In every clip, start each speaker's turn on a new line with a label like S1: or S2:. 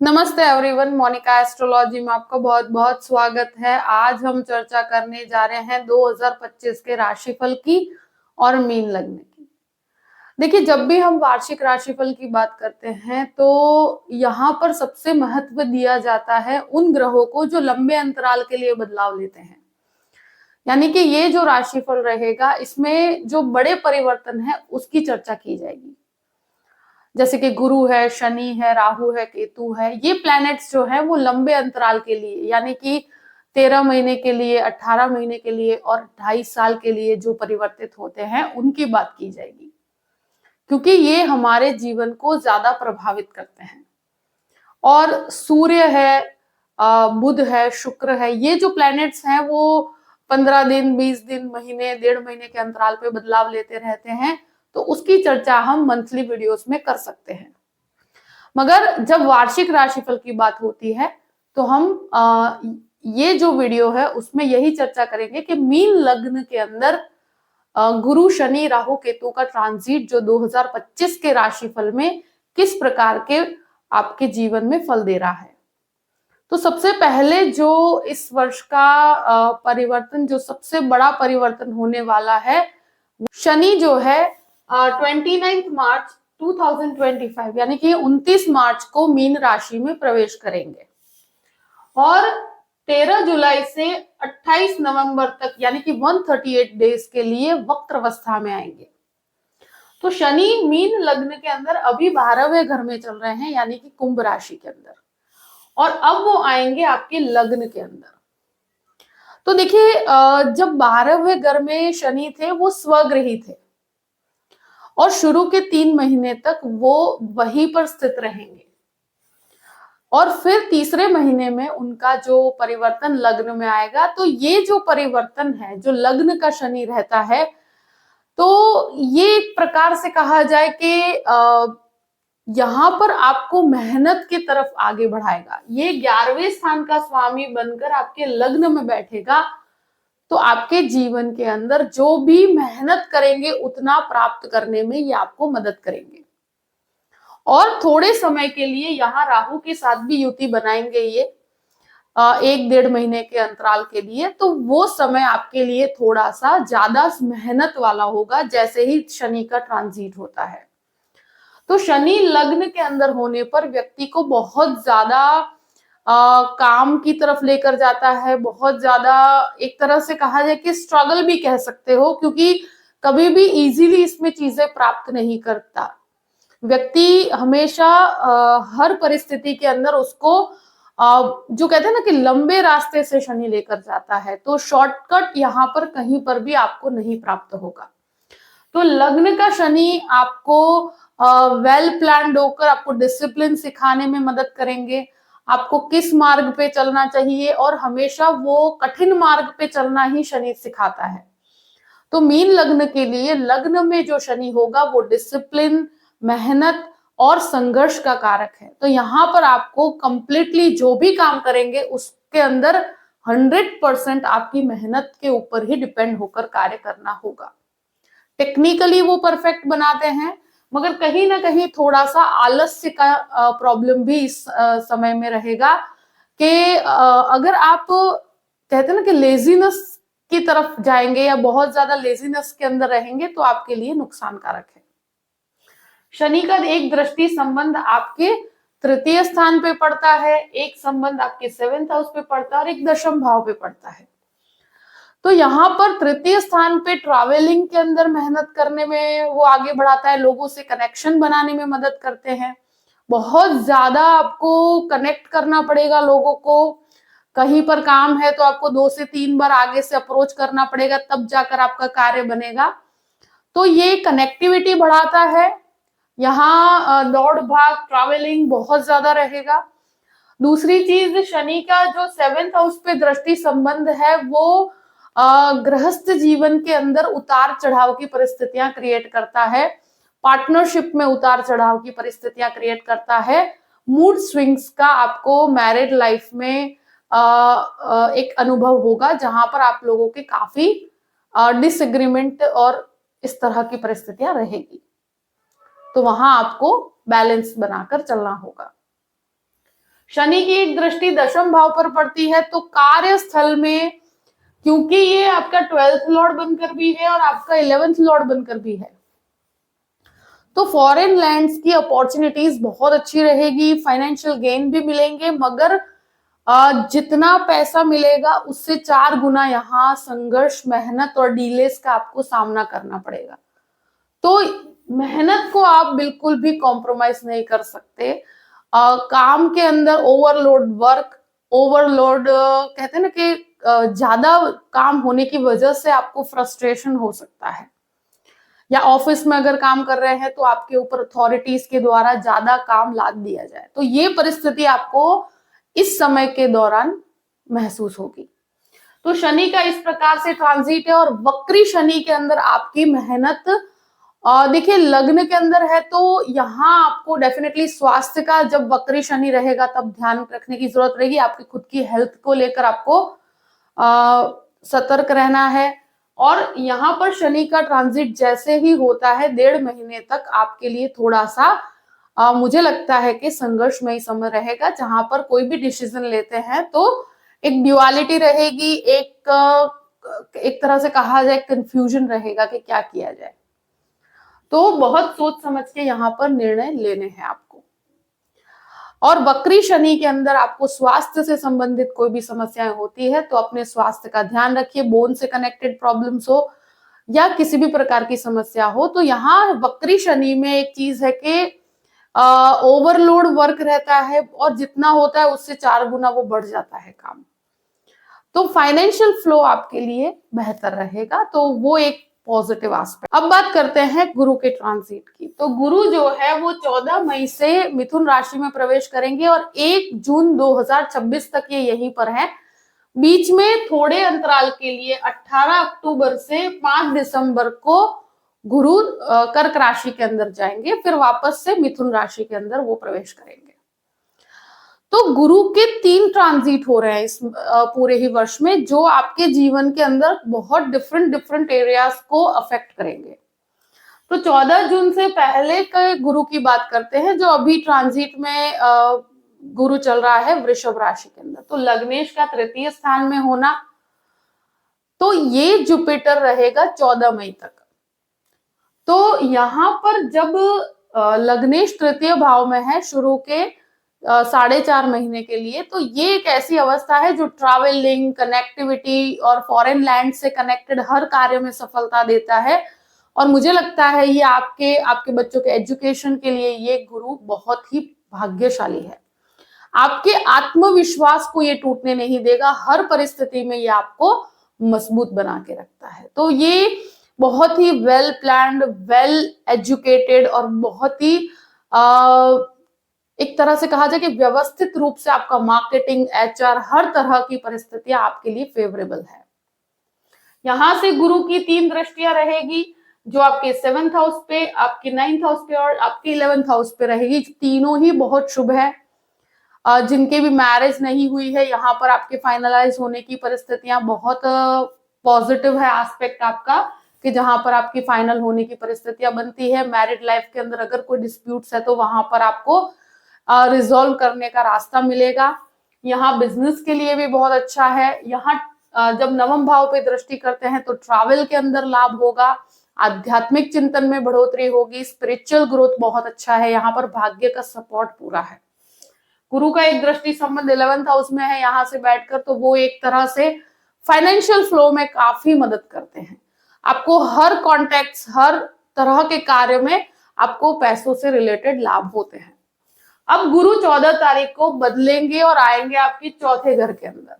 S1: नमस्ते everyone, Monika astrology में आपका बहुत बहुत स्वागत है। आज हम चर्चा करने जा रहे हैं 2025 के राशिफल की और मीन लग्न की। देखिए, जब भी हम वार्षिक राशिफल की बात करते हैं तो यहाँ पर सबसे महत्व दिया जाता है उन ग्रहों को जो लंबे अंतराल के लिए बदलाव लेते हैं। यानी कि ये जो राशिफल रहेगा, इसमें जो बड़े परिवर्तन है उसकी चर्चा की जाएगी। जैसे कि गुरु है, शनि है, राहु है, केतु है, ये प्लैनेट्स जो है वो लंबे अंतराल के लिए यानी कि 13 महीने के लिए, 18 महीने के लिए और 2.5 साल के लिए जो परिवर्तित होते हैं उनकी बात की जाएगी, क्योंकि ये हमारे जीवन को ज्यादा प्रभावित करते हैं। और सूर्य है, बुध है, शुक्र है, ये जो प्लैनेट्स हैं वो 15 दिन, 20 दिन, महीने, 1.5 महीने के अंतराल पे बदलाव लेते रहते हैं। तो उसकी चर्चा हम मंथली वीडियोस में कर सकते हैं। मगर जब वार्षिक राशिफल की बात होती है तो हम ये जो वीडियो है उसमें यही चर्चा करेंगे कि मीन लग्न के अंदर गुरु, शनि, राहु, केतु का ट्रांजिट जो 2025 के राशिफल में किस प्रकार के आपके जीवन में फल दे रहा है। तो सबसे पहले जो इस वर्ष का परिवर्तन, जो सबसे बड़ा परिवर्तन होने वाला है, शनि जो है 29 मार्च 2025 यानी कि 29 मार्च को मीन राशि में प्रवेश करेंगे और 13 जुलाई से 28 नवंबर तक यानी कि 138 डेज के लिए वक्र अवस्था में आएंगे। तो शनि मीन लग्न के अंदर अभी 12वें घर में चल रहे हैं यानी कि कुंभ राशि के अंदर, और अब वो आएंगे आपके लग्न के अंदर। तो देखिए, जब 12वें घर में शनि थे वो स्वग्रही थे और शुरू के 3 महीने तक वो वहीं पर स्थित रहेंगे और फिर तीसरे महीने में उनका जो परिवर्तन लग्न में आएगा। तो ये जो परिवर्तन है, जो लग्न का शनि रहता है, तो ये एक प्रकार से कहा जाए कि यहाँ पर आपको मेहनत की तरफ आगे बढ़ाएगा। ये 11वें स्थान का स्वामी बनकर आपके लग्न में बैठेगा, तो आपके जीवन के अंदर जो भी मेहनत करेंगे उतना प्राप्त करने में ये आपको मदद करेंगे। और थोड़े समय के लिए यहाँ राहु के साथ भी युति बनाएंगे ये 1-1.5 महीने के अंतराल के लिए। तो वो समय आपके लिए थोड़ा सा ज्यादा मेहनत वाला होगा जैसे ही शनि का ट्रांजिट होता है। तो शनि लग्न के अंदर होने पर व्यक्ति को बहुत ज्यादा काम की तरफ लेकर जाता है, बहुत ज्यादा, एक तरह से कहा जाए कि स्ट्रगल भी कह सकते हो, क्योंकि कभी भी इजीली इसमें चीजें प्राप्त नहीं करता। व्यक्ति हमेशा हर परिस्थिति के अंदर उसको जो कहते हैं ना कि लंबे रास्ते से शनि लेकर जाता है, तो शॉर्टकट यहाँ पर कहीं पर भी आपको नहीं प्राप्त होगा। तो लग्न का शनि आपको वेल प्लान्ड होकर आपको डिसिप्लिन सिखाने में मदद करेंगे, आपको किस मार्ग पे चलना चाहिए, और हमेशा वो कठिन मार्ग पे चलना ही शनि सिखाता है। तो मीन लग्न के लिए लग्न में जो शनि होगा वो डिसिप्लिन, मेहनत और संघर्ष का कारक है। तो यहाँ पर आपको कंप्लीटली जो भी काम करेंगे उसके अंदर 100% आपकी मेहनत के ऊपर ही डिपेंड होकर कार्य करना होगा। टेक्निकली वो परफेक्ट बनाते हैं, मगर कहीं ना कहीं थोड़ा सा आलस्य का प्रॉब्लम भी इस समय में रहेगा कि अगर आप कहते हैं ना कि लेजीनेस की तरफ जाएंगे या बहुत ज्यादा लेजीनेस के अंदर रहेंगे तो आपके लिए नुकसानकारक है। शनि का एक दृष्टि संबंध आपके तृतीय स्थान पे पड़ता है, एक संबंध आपके 7th हाउस पे पड़ता है और एक दशम भाव पे पड़ता है। तो यहाँ पर तृतीय स्थान पे ट्रैवलिंग के अंदर मेहनत करने में वो आगे बढ़ाता है, लोगों से कनेक्शन बनाने में मदद करते हैं। बहुत ज्यादा आपको कनेक्ट करना पड़ेगा लोगों को। कहीं पर काम है तो आपको 2 से 3 बार आगे से अप्रोच करना पड़ेगा, तब जाकर आपका कार्य बनेगा। तो ये कनेक्टिविटी बढ़ाता है। यहाँ दौड़ भाग, ट्रैवलिंग बहुत ज्यादा रहेगा। दूसरी चीज, शनि का जो 7th हाउस पे दृष्टि संबंध है वो गृहस्थ जीवन के अंदर उतार चढ़ाव की परिस्थितियां क्रिएट करता है, पार्टनरशिप में उतार चढ़ाव की परिस्थितियां क्रिएट करता है, मूड स्विंग्स का आपको मैरिड लाइफ में एक अनुभव होगा जहां पर आप लोगों के काफी डिसएग्रीमेंट और इस तरह की परिस्थितियां रहेगी। तो वहां आपको बैलेंस बनाकर चलना होगा। शनि की एक दृष्टि दशम भाव पर पड़ती है, तो कार्यस्थल में, क्योंकि ये आपका 12th लॉर्ड बनकर भी है और आपका 11th लॉर्ड बनकर भी है, तो फॉरेन लैंड्स की अपॉर्चुनिटीज बहुत अच्छी रहेगी, फाइनेंशियल गेन भी मिलेंगे, मगर जितना पैसा मिलेगा उससे 4 गुना यहाँ संघर्ष, मेहनत और डीलेस का आपको सामना करना पड़ेगा। तो मेहनत को आप बिल्कुल भी कॉम्प्रोमाइज नहीं कर सकते। काम के अंदर ओवरलोड वर्क, ओवरलोड कहते हैं ना कि ज्यादा काम होने की वजह से आपको फ्रस्ट्रेशन हो सकता है, या ऑफिस में अगर काम कर रहे हैं तो आपके ऊपर अथॉरिटीज के द्वारा ज्यादा काम लाद दिया जाए, तो ये परिस्थिति आपको इस समय के दौरान महसूस होगी। तो शनि का इस प्रकार से ट्रांजिट है, और वक्री शनि के अंदर आपकी मेहनत, देखिए लग्न के अंदर है तो यहाँ आपको डेफिनेटली स्वास्थ्य का, जब वक्री शनि रहेगा तब ध्यान रखने की जरूरत रहेगी, आपकी खुद की हेल्थ को लेकर आपको सतर्क रहना है। और यहाँ पर शनि का ट्रांजिट जैसे ही होता है 1.5 महीने तक आपके लिए थोड़ा सा मुझे लगता है कि संघर्षमय समय रहेगा, जहां पर कोई भी डिसीजन लेते हैं तो एक ड्युअलिटी रहेगी, एक तरह से कहा जाए कंफ्यूजन रहेगा कि क्या किया जाए। तो बहुत सोच समझ के यहाँ पर निर्णय लेने हैं आपको। और वक्री शनि के अंदर आपको स्वास्थ्य से संबंधित कोई भी समस्याएं होती है तो अपने स्वास्थ्य का ध्यान रखिए, बोन से कनेक्टेड प्रॉब्लम्स हो या किसी भी प्रकार की समस्या हो। तो यहाँ वक्री शनि में एक चीज है कि ओवरलोड वर्क रहता है, और जितना होता है उससे 4 गुना वो बढ़ जाता है काम। तो फाइनेंशियल फ्लो आपके लिए बेहतर रहेगा, तो वो एक पॉजिटिव एस्पेक्ट। अब बात करते हैं गुरु के ट्रांजिट की। तो गुरु जो है वो 14 मई से मिथुन राशि में प्रवेश करेंगे और 1 जून 2026 तक ये यहीं पर है। बीच में थोड़े अंतराल के लिए 18 अक्टूबर से 5 दिसंबर को गुरु कर्क राशि के अंदर जाएंगे, फिर वापस से मिथुन राशि के अंदर वो प्रवेश करेंगे। तो गुरु के 3 ट्रांजिट हो रहे हैं इस पूरे ही वर्ष में, जो आपके जीवन के अंदर बहुत डिफरेंट डिफरेंट एरियाज को अफेक्ट करेंगे। तो 14 जून से पहले के गुरु की बात करते हैं, जो अभी ट्रांजिट में गुरु चल रहा है वृषभ राशि के अंदर। तो लग्नेश का 3य स्थान में होना, तो ये जुपिटर रहेगा 14 मई तक। तो यहाँ पर जब लग्नेश 3य भाव में है शुरू के 4.5 महीने के लिए, तो ये एक ऐसी अवस्था है जो ट्रैवलिंग, कनेक्टिविटी और फॉरेन लैंड से कनेक्टेड हर कार्य में सफलता देता है। और मुझे लगता है ये आपके बच्चों के एजुकेशन के लिए ये गुरु बहुत ही भाग्यशाली है। आपके आत्मविश्वास को ये टूटने नहीं देगा, हर परिस्थिति में ये आपको मजबूत बना के रखता है। तो ये बहुत ही वेल प्लान्ड, वेल एजुकेटेड और बहुत ही एक तरह से कहा जाए कि व्यवस्थित रूप से आपका मार्केटिंग, एचआर, हर तरह की परिस्थितियां आपके लिए फेवरेबल है। यहां से गुरु की 3 दृष्टियां रहेगी, जो आपके 7th हाउस पे, आपके 9th हाउस पे और आपके 11th हाउस पे रहेगी। तीनों ही बहुत शुभ है। जिनके भी मैरिज नहीं हुई है, यहाँ पर आपके फाइनलाइज होने की परिस्थितियां बहुत पॉजिटिव है एस्पेक्ट आपका, कि जहां पर आपकी फाइनल होने की परिस्थितियां बनती है। मैरिड लाइफ के अंदर अगर कोई डिस्प्यूट्स है तो वहां पर आपको रिजॉल्व करने का रास्ता मिलेगा। यहाँ बिजनेस के लिए भी बहुत अच्छा है। यहाँ जब 9वें भाव पे दृष्टि करते हैं तो ट्रैवल के अंदर लाभ होगा, आध्यात्मिक चिंतन में बढ़ोतरी होगी, स्पिरिचुअल ग्रोथ बहुत अच्छा है। यहाँ पर भाग्य का सपोर्ट पूरा है। गुरु का एक दृष्टि संबंध 11th हाउस में है यहाँ से बैठकर, तो वो एक तरह से फाइनेंशियल फ्लो में काफी मदद करते हैं। आपको हर कॉन्टेक्ट्स, हर तरह के कार्य में आपको पैसों से रिलेटेड लाभ होते हैं। अब गुरु 14 तारीख को बदलेंगे और आएंगे आपके 4थे घर के अंदर।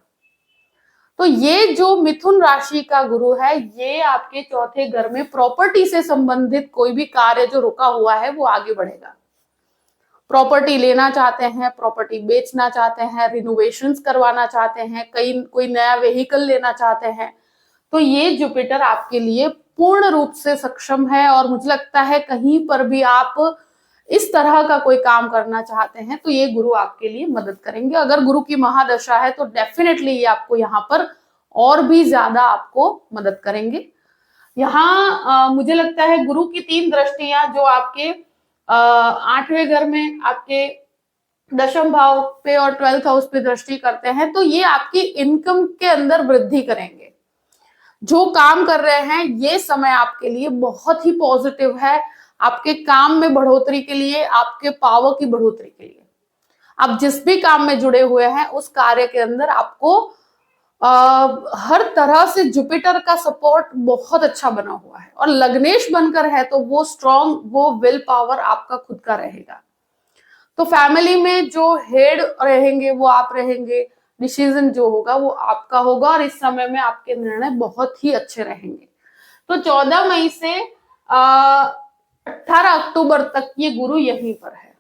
S1: तो ये जो मिथुन राशि का गुरु है, ये आपके 4थे घर में प्रॉपर्टी से संबंधित कोई भी कार्य जो रुका हुआ है वो आगे बढ़ेगा। प्रॉपर्टी लेना चाहते हैं, प्रॉपर्टी बेचना चाहते हैं, रिनोवेशंस करवाना चाहते हैं, कोई नया व्हीकल लेना चाहते हैं, तो ये जुपिटर आपके लिए पूर्ण रूप से सक्षम है। और मुझे लगता है कहीं पर भी आप इस तरह का कोई काम करना चाहते हैं तो ये गुरु आपके लिए मदद करेंगे। अगर गुरु की महादशा है तो डेफिनेटली ये आपको यहाँ पर और भी ज्यादा आपको मदद करेंगे। यहाँ मुझे लगता है गुरु की 3 दृष्टियां जो आपके 8वें घर में, आपके दशम भाव पे और 12th हाउस पे दृष्टि करते हैं, तो ये आपकी इनकम के अंदर वृद्धि करेंगे। जो काम कर रहे हैं ये समय आपके लिए बहुत ही पॉजिटिव है, आपके काम में बढ़ोतरी के लिए, आपके पावर की बढ़ोतरी के लिए। आप जिस भी काम में जुड़े हुए हैं उस कार्य के अंदर आपको हर तरह से जुपिटर का सपोर्ट बहुत अच्छा बना हुआ है, और लग्नेश बनकर है तो वो स्ट्रॉन्ग, वो विल पावर आपका खुद का रहेगा। तो फैमिली में जो हेड रहेंगे वो आप रहेंगे, डिसीजन जो होगा वो आपका होगा, और इस समय में आपके निर्णय बहुत ही अच्छे रहेंगे। तो 14 मई से 18 अक्टूबर तक ये गुरु यहीं पर है,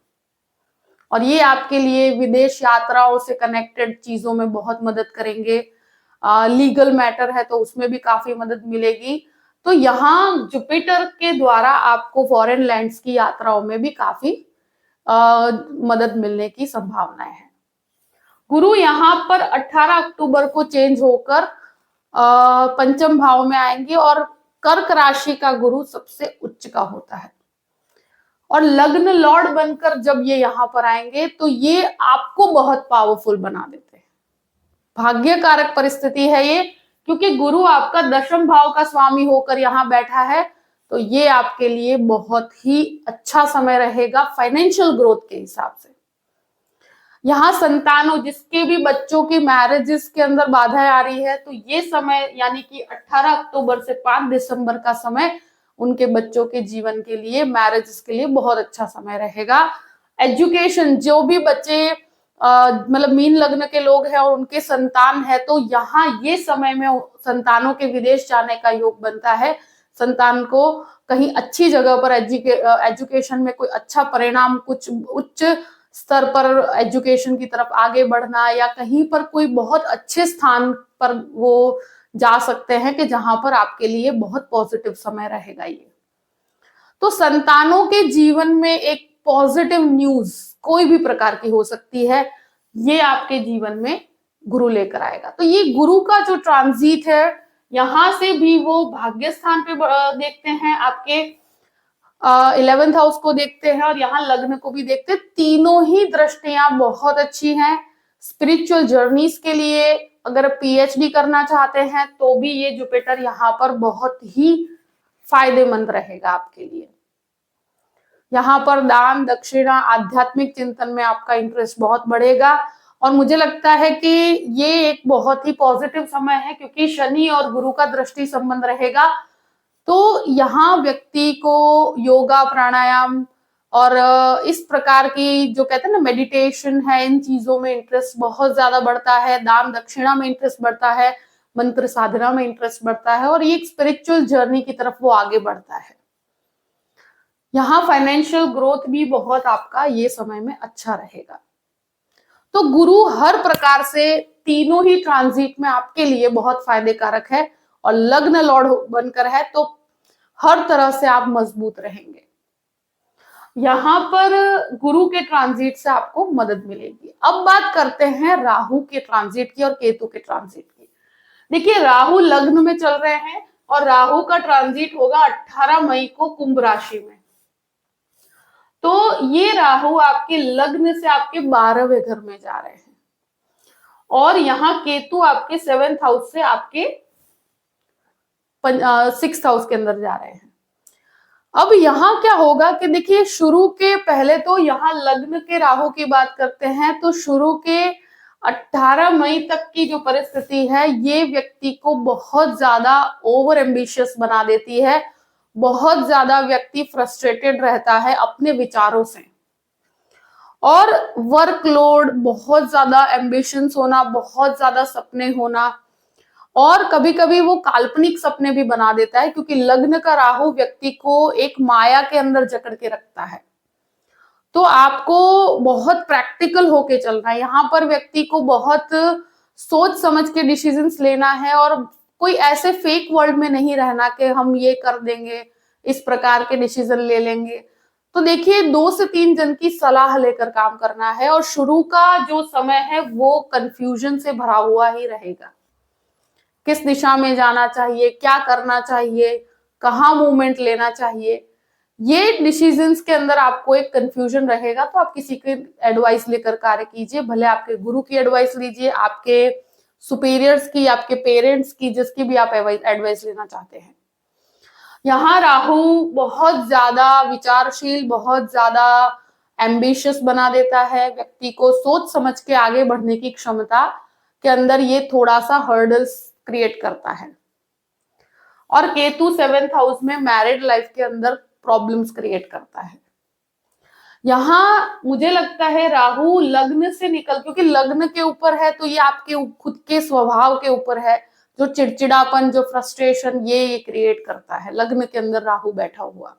S1: और ये आपके लिए विदेश यात्राओं से कनेक्टेड चीजों में बहुत मदद करेंगे। लीगल मैटर है तो उसमें भी काफी मदद मिलेगी। तो यहाँ जुपिटर के द्वारा आपको फॉरेन लैंड्स की यात्राओं में भी काफी मदद मिलने की संभावनाएं हैं। गुरु यहाँ पर 18 अक्टूबर को चेंज होकर पंचम भाव में आएंगे, और कर्क राशि का गुरु सबसे उच्च का होता है, और लग्न लॉर्ड बनकर जब ये यहाँ पर आएंगे तो ये आपको बहुत पावरफुल बना देते हैं। भाग्य कारक परिस्थिति है ये, क्योंकि गुरु आपका दशम भाव का स्वामी होकर यहाँ बैठा है, तो ये आपके लिए बहुत ही अच्छा समय रहेगा फाइनेंशियल ग्रोथ के हिसाब से। यहाँ संतानों, जिसके भी बच्चों की मैरिजेस के अंदर बाधाएं आ रही है, तो ये समय यानी कि 18 अक्टूबर से 5 दिसंबर का समय उनके बच्चों के जीवन के लिए, मैरिजेस के लिए बहुत अच्छा समय रहेगा। एजुकेशन, जो भी बच्चे मतलब मीन लग्न के लोग हैं और उनके संतान है, तो यहाँ ये समय में संतानों के विदेश जाने का योग बनता है। संतान को कहीं अच्छी जगह पर एजुकेशन में कोई अच्छा परिणाम, कुछ उच्च स्तर पर एजुकेशन की तरफ आगे बढ़ना, या कहीं पर कोई बहुत अच्छे स्थान पर वो जा सकते हैं कि जहां पर आपके लिए बहुत पॉजिटिव समय रहेगा ये। तो संतानों के जीवन में एक पॉजिटिव न्यूज कोई भी प्रकार की हो सकती है, ये आपके जीवन में गुरु लेकर आएगा। तो ये गुरु का जो ट्रांजिट है, यहां से भी वो भाग्य स्थान पे देखते हैं, आपके 11th हाउस को देखते हैं, और यहाँ लग्न को भी देखते हैं। तीनों ही दृष्टियां बहुत अच्छी हैं स्पिरिचुअल जर्नीज के लिए। अगर पीएचडी करना चाहते हैं तो भी ये जुपिटर यहाँ पर बहुत ही फायदेमंद रहेगा आपके लिए। यहाँ पर दान दक्षिणा, आध्यात्मिक चिंतन में आपका इंटरेस्ट बहुत बढ़ेगा, और मुझे लगता है कि ये एक बहुत ही पॉजिटिव समय है, क्योंकि शनि और गुरु का दृष्टि संबंध रहेगा। तो यहाँ व्यक्ति को योगा, प्राणायाम और इस प्रकार की जो कहते हैं ना मेडिटेशन है, इन चीजों में इंटरेस्ट बहुत ज्यादा बढ़ता है। दान दक्षिणा में इंटरेस्ट बढ़ता है, मंत्र साधना में इंटरेस्ट बढ़ता है, और ये एक स्पिरिचुअल जर्नी की तरफ वो आगे बढ़ता है। यहाँ फाइनेंशियल ग्रोथ भी बहुत आपका ये समय में अच्छा रहेगा। तो गुरु हर प्रकार से तीनों ही ट्रांजिट में आपके लिए बहुत फायदे कारक है, और लग्न लॉर्ड बनकर है तो हर तरह से आप मजबूत रहेंगे। यहाँ पर गुरु के ट्रांजिट से आपको मदद मिलेगी। अब बात करते हैं राहु के ट्रांजिट की और केतु के ट्रांजिट की। देखिए, राहु लग्न में चल रहे हैं, और राहु का ट्रांजिट होगा 18 मई को कुंभ राशि में। तो ये राहु आपके लग्न से आपके 12वें घर में जा रहे हैं, और यहाँ केतु आपके 7th हाउस से आपके 6th हाउस के अंदर जा रहे हैं। अब यहाँ क्या होगा कि देखिए, शुरू के पहले तो यहाँ लग्न के राहु की बात करते हैं, तो शुरू के 18 मई तक की जो परिस्थिति है, ये व्यक्ति को बहुत ज्यादा ओवर एम्बिशियस बना देती है। बहुत ज्यादा व्यक्ति फ्रस्ट्रेटेड रहता है अपने विचारों से, और वर्कलोड, बहुत ज्यादा एम्बिशंस होना, बहुत ज्यादा सपने होना, और कभी कभी वो काल्पनिक सपने भी बना देता है, क्योंकि लग्न का राहु व्यक्ति को एक माया के अंदर जकड़ के रखता है। तो आपको बहुत प्रैक्टिकल होके चलना है यहाँ पर, व्यक्ति को बहुत सोच समझ के डिसीजंस लेना है, और कोई ऐसे फेक वर्ल्ड में नहीं रहना कि हम ये कर देंगे, इस प्रकार के डिसीजन ले लेंगे। तो देखिए, 2 से 3 जन की सलाह लेकर काम करना है, और शुरू का जो समय है वो कंफ्यूजन से भरा हुआ ही रहेगा। किस दिशा में जाना चाहिए, क्या करना चाहिए, कहाँ मूवमेंट लेना चाहिए, ये डिसीजंस के अंदर आपको एक कंफ्यूजन रहेगा, तो आप किसी की एडवाइस लेकर कार्य कीजिए, भले आपके गुरु की एडवाइस लीजिए, आपके सुपीरियर्स की, आपके पेरेंट्स की, जिसकी भी आप एडवाइस लेना चाहते हैं। यहाँ राहु बहुत ज्यादा विचारशील, बहुत ज्यादा एम्बिशियस बना देता है व्यक्ति को, सोच समझ के आगे बढ़ने की क्षमता के अंदर ये थोड़ा सा हर्डल्स क्रिएट करता है। और केतु 7th हाउस में मैरिड लाइफ के अंदर प्रॉब्लम्स क्रिएट करता है। यहाँ मुझे लगता है राहु लग्न से निकल, क्योंकि लग्न के ऊपर है तो ये आपके खुद के स्वभाव के ऊपर है, जो चिड़चिड़ापन, जो फ्रस्ट्रेशन ये क्रिएट करता है लग्न के अंदर राहु बैठा हुआ।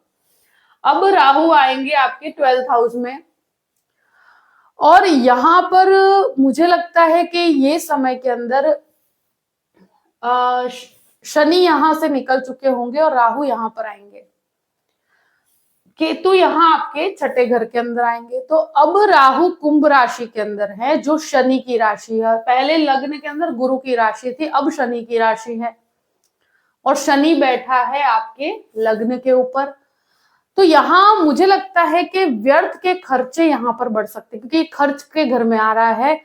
S1: अब राहु आएंगे आपके 12th हाउस में, और यहाँ पर मुझे लगता है कि ये समय के अंदर शनि यहां से निकल चुके होंगे और राहु यहां पर आएंगे, केतु यहाँ आपके छठे घर के अंदर आएंगे। तो अब राहु कुंभ राशि के अंदर है, जो शनि की राशि है। पहले लग्न के अंदर गुरु की राशि थी, अब शनि की राशि है, और शनि बैठा है आपके लग्न के ऊपर। तो यहाँ मुझे लगता है कि व्यर्थ के खर्चे यहाँ पर बढ़ सकते हैं, क्योंकि खर्च के घर में आ रहा है।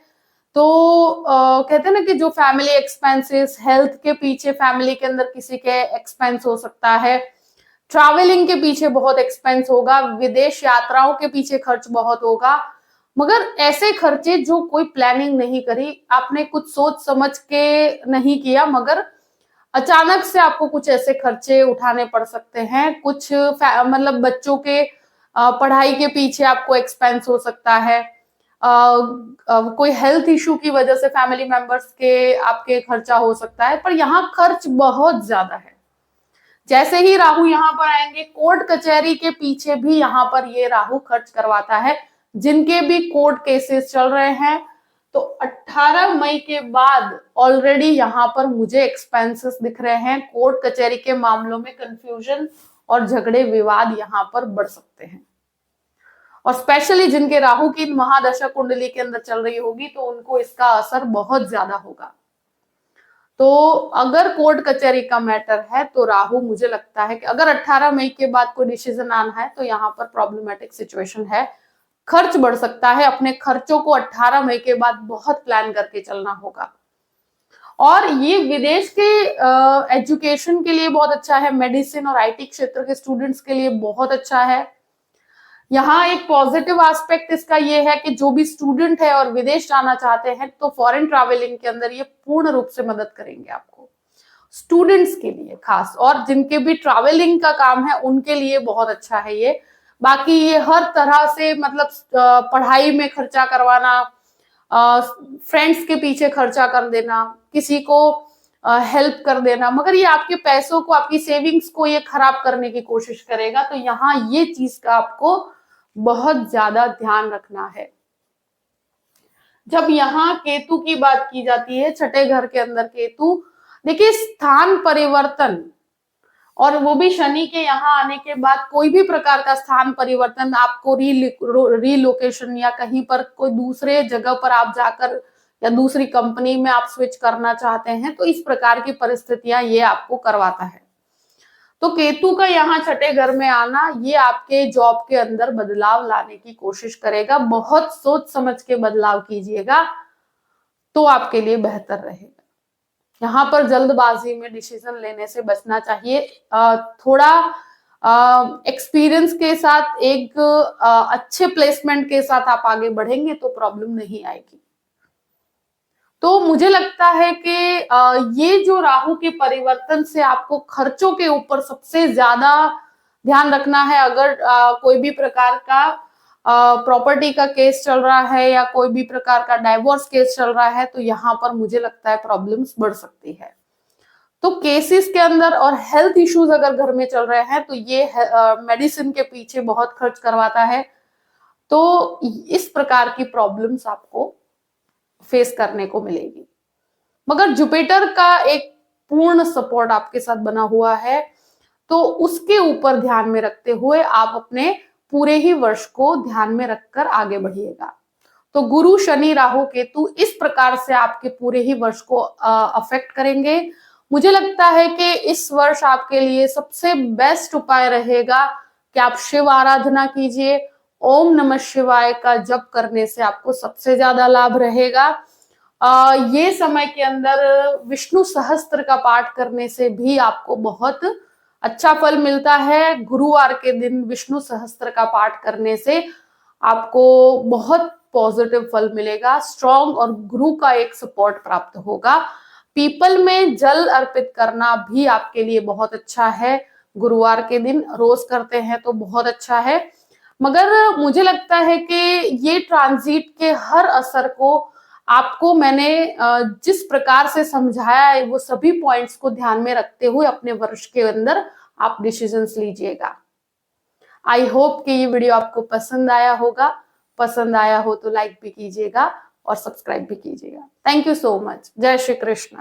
S1: तो कहते हैं ना कि जो फैमिली एक्सपेंसेस, हेल्थ के पीछे फैमिली के अंदर किसी के एक्सपेंस हो सकता है, ट्रैवलिंग के पीछे बहुत एक्सपेंस होगा, विदेश यात्राओं के पीछे खर्च बहुत होगा, मगर ऐसे खर्चे जो कोई प्लानिंग नहीं करी, आपने कुछ सोच समझ के नहीं किया, मगर अचानक से आपको कुछ ऐसे खर्चे उठाने पड़ सकते हैं। कुछ मतलब बच्चों के पढ़ाई के पीछे आपको एक्सपेंस हो सकता है, कोई हेल्थ इशू की वजह से फैमिली मेंबर्स के आपके खर्चा हो सकता है, पर यहाँ खर्च बहुत ज्यादा है। जैसे ही राहु यहाँ पर आएंगे, कोर्ट कचहरी के पीछे भी यहाँ पर ये राहु खर्च करवाता है। जिनके भी कोर्ट केसेस चल रहे हैं, तो 18 मई के बाद ऑलरेडी यहाँ पर मुझे एक्सपेंसेस दिख रहे हैं। कोर्ट कचहरी के मामलों में कंफ्यूजन और झगड़े विवाद यहाँ पर बढ़ सकते हैं, और स्पेशली जिनके राहु की महादशा कुंडली के अंदर चल रही होगी, तो उनको इसका असर बहुत ज्यादा होगा। तो अगर कोर्ट कचहरी का मैटर है, तो राहु मुझे लगता है कि अगर 18 मई के बाद कोई डिसीजन आना है, तो यहाँ पर प्रॉब्लमेटिक सिचुएशन है, खर्च बढ़ सकता है। अपने खर्चों को 18 मई के बाद बहुत प्लान करके चलना होगा। और ये विदेश के एजुकेशन के लिए बहुत अच्छा है, मेडिसिन और आईटी क्षेत्र के स्टूडेंट्स के लिए बहुत अच्छा है। यहाँ एक पॉजिटिव एस्पेक्ट इसका ये है कि जो भी स्टूडेंट है और विदेश जाना चाहते हैं, तो फॉरेन ट्रैवलिंग के अंदर ये पूर्ण रूप से मदद करेंगे आपको, स्टूडेंट्स के लिए खास, और जिनके भी ट्रैवलिंग का काम है उनके लिए बहुत अच्छा है ये। बाकी ये हर तरह से मतलब पढ़ाई में खर्चा करवाना, फ्रेंड्स के पीछे खर्चा कर देना, किसी को हेल्प कर देना, मगर ये आपके पैसों को, आपकी सेविंग्स को ये खराब करने की कोशिश करेगा। तो यहाँ ये चीज का आपको बहुत ज्यादा ध्यान रखना है। जब यहाँ केतु की बात की जाती है, छठे घर के अंदर केतु, देखिए स्थान परिवर्तन, और वो भी शनि के यहाँ आने के बाद कोई भी प्रकार का स्थान परिवर्तन, आपको रीलोकेशन या कहीं पर कोई दूसरे जगह पर आप जाकर या दूसरी कंपनी में आप स्विच करना चाहते हैं, तो इस प्रकार की परिस्थितियां ये आपको करवाता है। तो केतु का यहाँ छठे घर में आना, ये आपके जॉब के अंदर बदलाव लाने की कोशिश करेगा। बहुत सोच समझ के बदलाव कीजिएगा, तो आपके लिए बेहतर रहेगा। यहाँ पर जल्दबाजी में डिसीजन लेने से बचना चाहिए। थोड़ा एक्सपीरियंस के साथ, एक अच्छे प्लेसमेंट के साथ आप आगे बढ़ेंगे तो प्रॉब्लम नहीं आएगी। तो मुझे लगता है कि ये जो राहु के परिवर्तन से आपको खर्चों के ऊपर सबसे ज्यादा ध्यान रखना है। अगर कोई भी प्रकार का प्रॉपर्टी का केस चल रहा है या कोई भी प्रकार का डाइवोर्स केस चल रहा है, तो यहाँ पर मुझे लगता है प्रॉब्लम्स बढ़ सकती है। तो केसेस के अंदर और हेल्थ इश्यूज अगर घर में चल रहे हैं, तो ये मेडिसिन के पीछे बहुत खर्च करवाता है। तो इस प्रकार की प्रॉब्लम्स आपको फेस करने को मिलेगी, मगर जुपिटर का एक पूर्ण सपोर्ट आपके साथ बना हुआ है, तो उसके ऊपर ध्यान में रखते हुए आप अपने पूरे ही वर्ष को ध्यान में रखकर आगे बढ़िएगा। तो गुरु, शनि, राहु, केतु इस प्रकार से आपके पूरे ही वर्ष को अफेक्ट करेंगे। मुझे लगता है कि इस वर्ष आपके लिए सबसे बेस्ट उपाय रहेगा कि आप शिव आराधना कीजिए। ओम नमः शिवाय का जप करने से आपको सबसे ज्यादा लाभ रहेगा। ये समय के अंदर विष्णु सहस्त्र का पाठ करने से भी आपको बहुत अच्छा फल मिलता है। गुरुवार के दिन विष्णु सहस्त्र का पाठ करने से आपको बहुत पॉजिटिव फल मिलेगा, स्ट्रॉन्ग, और गुरु का एक सपोर्ट प्राप्त होगा। पीपल में जल अर्पित करना भी आपके लिए बहुत अच्छा है। गुरुवार के दिन रोज करते हैं तो बहुत अच्छा है। मगर मुझे लगता है कि ये ट्रांजिट के हर असर को आपको मैंने जिस प्रकार से समझाया है, वो सभी पॉइंट्स को ध्यान में रखते हुए अपने वर्ष के अंदर आप डिसीजंस लीजिएगा। आई होप कि ये वीडियो आपको पसंद आया होगा। पसंद आया हो तो लाइक भी कीजिएगा और सब्सक्राइब भी कीजिएगा। Thank you so much. जय श्री कृष्ण।